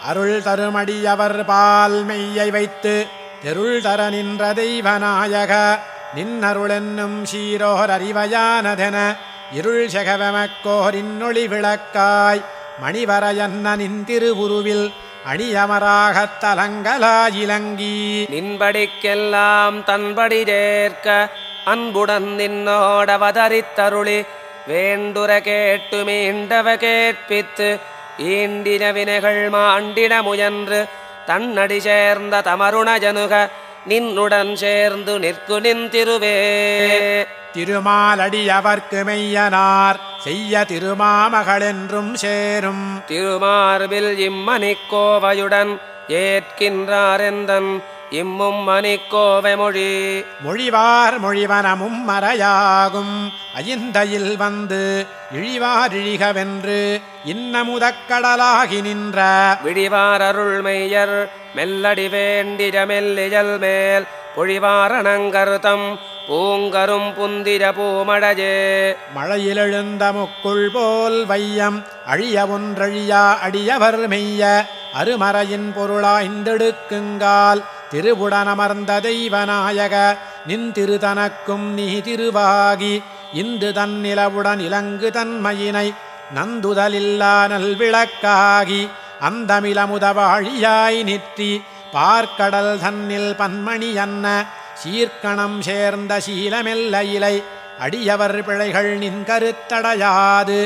அருள் தருமடியவர் பால் மெய்யை வைத்து தெருள் தர நின்ற தெய்வநாயக நின்னருளென்னும் சீரோர் அறிவயானதென இருள் செகவமக்கோர் இன்னொளி விளக்காய் மணிவரையன்ன நின்திருவுருவில் அணியமராகத் தலங்கலாயிலங்கி நின்படிக்கெல்லாம் தன்படி சேர்க்க அன்புடன் நின்னோடவதரித்தருளி வேண்டுர கேட்டு மீண்டவ கேட்பித்து ஈண்டின வினைகள் மாண்டிட முயன்று தன்னடி சேர்ந்த தமருணஜனுக நின்னுடன் சேர்ந்து நிற்கு நின்திருவே திருமாலடியவர்க்கு மெய்யனார் செய்ய திருமாமகளென்றும் சேரும் திருமார்பில் இம்மணிக்கோவையுடன் ஏற்கின்றாரெந்தன் இம்மும் மணிக்கோவை மொழி மொழிவார் மொழிவனமும் மறையாகும் ஐந்தையில் வந்து இழிவாரிழிகவென்று இன்னமுதக்கடலாகி நின்ற விழிவார் அருள்மெய்யர் மெல்லடி வேண்டிட மெல்லியல் மேல் பொழிவாரணங்கருத்தம் பூங்கரும் புந்திர பூமடஜே மழையிலெழுந்த முக்குள் போல் வையம் அழிய ஒன்றழியா அடியவர் மெய்ய அருமறையின் பொருளாய்ந்தெடுக்குங்கால் திருவுடனமர்ந்த தெய்வநாயக நின் திருதனக்கும் நீ திருவாகி இந்து தன்னிலவுடன் இலங்கு தன்மையினை நந்துதலில்லா நல்விளக்காகி அந்தமிலமுதவாழியாய் நிற்றி பார்க்கடல் தன்னில் பன்மணி அன்ன சீர்க்கணம் சேர்ந்த சீலமெல்ல இலை அடியவர் பிழைகள் நின் கருத்தடையாது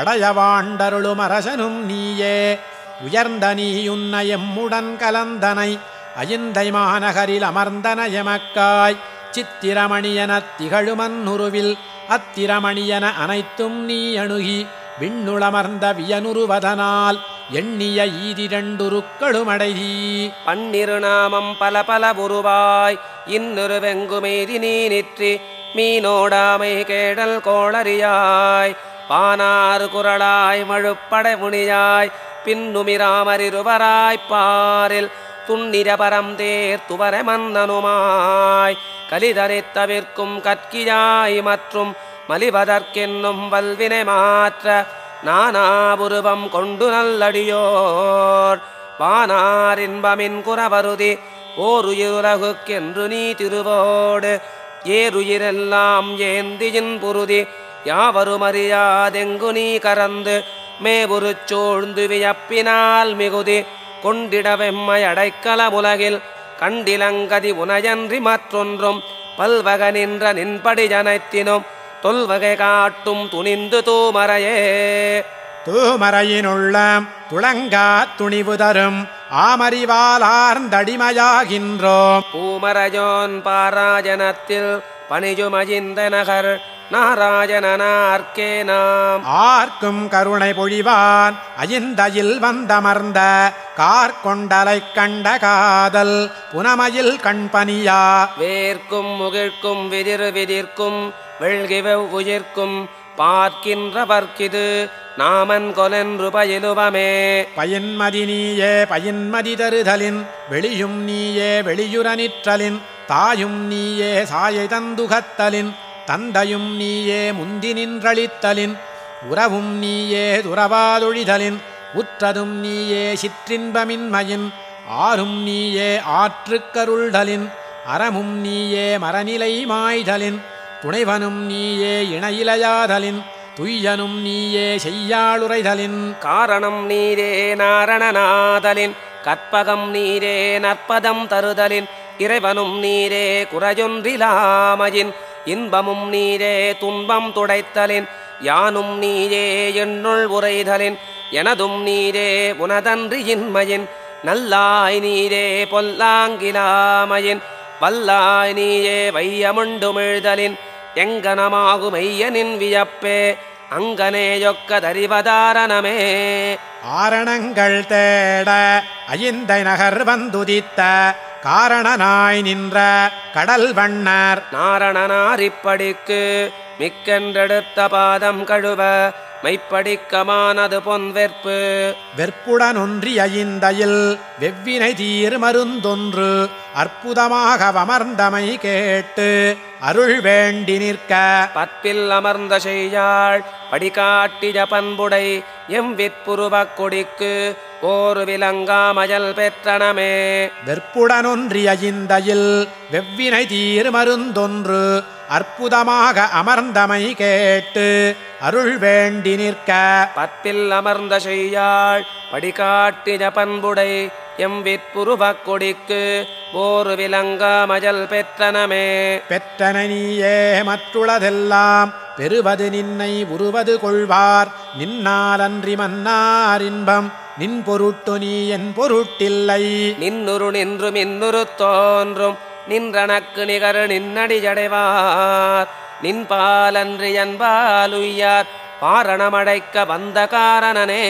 அடையவாண்டருளும் அரசனும் நீயே உயர்ந்த நீயுன்ன எம்முடன் கலந்தனை அயிந்தை மாநகரில் அமர்ந்தன எமக்காய் சித்திரமணியனத் திகழுமன்னுருவில் அத்திரமணியன அனைத்தும் நீ அணுகி விண்ணுளமர்ந்த வியனுருவதனால் எண்ணிய ஈதிரண்டுருக்களுமடைதி பன்னிருநாமம் பல பல உருவாய் இன்னொரு வெங்குமெய்தி நீ நிற்றி மீனோடாமை கேடல் கோளறியாய் பானாறு குரலாய் மழுப்படை முனியாய் பின்னுமிராமரிருவராய்ப் பாரில் துன்னிரபரம் தேர் துவர மன்னனுமாய் கலிதரைத் தவிர்க்கும் கற்கியாய் மற்றும் மலிவதற்கென்னும் வல்வினை மாற்ற நானாபுருவம் கொண்டு நல்லடியோர் வானார் இன்பமின் குறவருதி ஓருயிருலகுக்கென்று நீ திருவோடு ஏருயிரெல்லாம் ஏந்தியின் புருதி யாவருமறியாதெங்கு நீ கறந்து மேவுரு சூழ்ந்து வியப்பினால் மிகுதி கொண்டிடவெம்மை அடைக்கலமுலகில் கண்டிலங்கதி உனையன்றி மற்றொன்றும் பல்வக நின்ற நின்படி ஜனைத்தினும் தொல்வகை காட்டும் துணிந்து தூமரையே தூமரையினுள்ளம் துளங்கா துணிவு தரும் ஆமறிவாலார்ந்தடிமையாகின்றோம் பூமரையோன் பாராஜனத்தில் பணிஜுமஜிந்த நகர் நாராயணனார்க்கே நாம் ஆர்க்கும் கருணை பொழிவான் அயிந்தையில் வந்தமர்ந்த கார்கொண்டலைக் கண்ட காதல் புனமையில் கண்பனியா வேர்க்கும் முகிழ்க்கும் விதிர் விதிர்க்கும் வெள்கிவ் உயிர்க்கும் பார்க்கின்றவர்க்கிது நாமன் கொலென்று பயிலுவமே பயன்மதி நீயே பயன்மதி தருதலின் வெளியும் நீயே வெளியுற நிற்றலின் தாயும் நீயே சாயை தந்துகத்தலின் தந்தையும் நீயே முந்தி நின்றளித்தலின் உறவும் நீயே துறவாதொழிதலின் உற்றதும் நீயே சிற்றின்பமின்மையின் ஆறும் நீயே ஆற்றுக்கருள்தலின் அறமும் நீயே மரநிலை மாய்தலின் துணைவனும் நீயே இணையிலையாதலின் துய்யனும் நீயே செய்யாளுரைதலின் காரணம் நீரே நாரணநாதலின் கற்பகம் நீரே நற்பதம் தருதலின் இறைவனும் நீரே குறையொன்றிலாமையின் இன்பமும் நீரே துன்பம் துடைத்தலின் யானும் நீரே என்னுள் உரைதலின் எனதும் நீரே உனதன்றி இன்மையின் நல்லாய் நீரே பொல்லாங்கிலாமையின் வல்லாய் நீயே வையமுண்டுமிழ்தலின் எங்கனமாகு மெய்யனின் வியப்பே அங்கனேயொக்க தரிவதாரணமே ஆரணங்கள் தேட அயிந்தை நகர் வந்துதித்த காரணனாய் நின்ற கடல் வண்ணர் நாரணனார் இப்படிக்கு மிக்கென்றெடுத்த பாதம் கழுவ மைப்படிக்கமானது பொன் வெற்பு வெற்புடனொன்றிய இந்தையில் வெவ்வினை தீர் மருந்தொன்று அற்புதமாக அமர்ந்தமை கேட்டு அருள் வேண்டி நிற்க பற்பில் அமர்ந்த செய்யாள் படிகாட்டிய பண்புடை எம் விற்புருவக் கொடிக்கு ஓர் விலங்காமயல் பெற்றனமே. வெற்புடனொன்றிய இந்தையில் வெவ்வினை தீர் மருந்தொன்று அற்புதமாக அமர்ந்தமை கேட்டு அருள் வேண்டி நிற்க பற்பில் அமர்ந்த செய்யாள் படிகாட்டிய பண்புடை எம் விற்புருவக் கொடிக்கு ஓர் விலங்காமயல் பெற்றனமே. பெற்றன நீயே மற்றுளதெல்லாம் பெறுவது நின்னை உருவது கொள்வார் நின்னாலன்றி மன்னார் இன்பம் நின் பொருட்டு நீ என் பொருட்டில்லை. நின்னுரு நின்றும் இன்னுரு தோன்றும் நின்றனக்கு நிகர் நின்னடியடைவார் நின்பாலன்றி என்பாலுய்யார் பாரணமடைக்க வந்த காரணனே.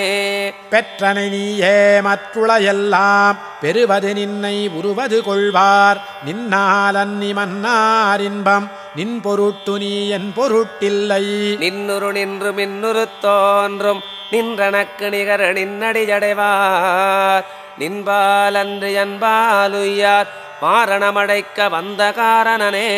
பெற்றனை நீயே மற்றுள எல்லாம் பெறுவது நின்னை உருவது கொள்வார் நின்னாலன்னி மன்னார் இன்பம் நின் பொருட்டு நீ என் பொருட்டில்லை. நின்னுரு நின்றும் இன்னுரு தோன்றும் நின்றனக்கு நிகர் நின்னடியடைவார் நின்பாலன்றி என்பாலுய்யார் பாரணமடைக்க வந்த காரணனே.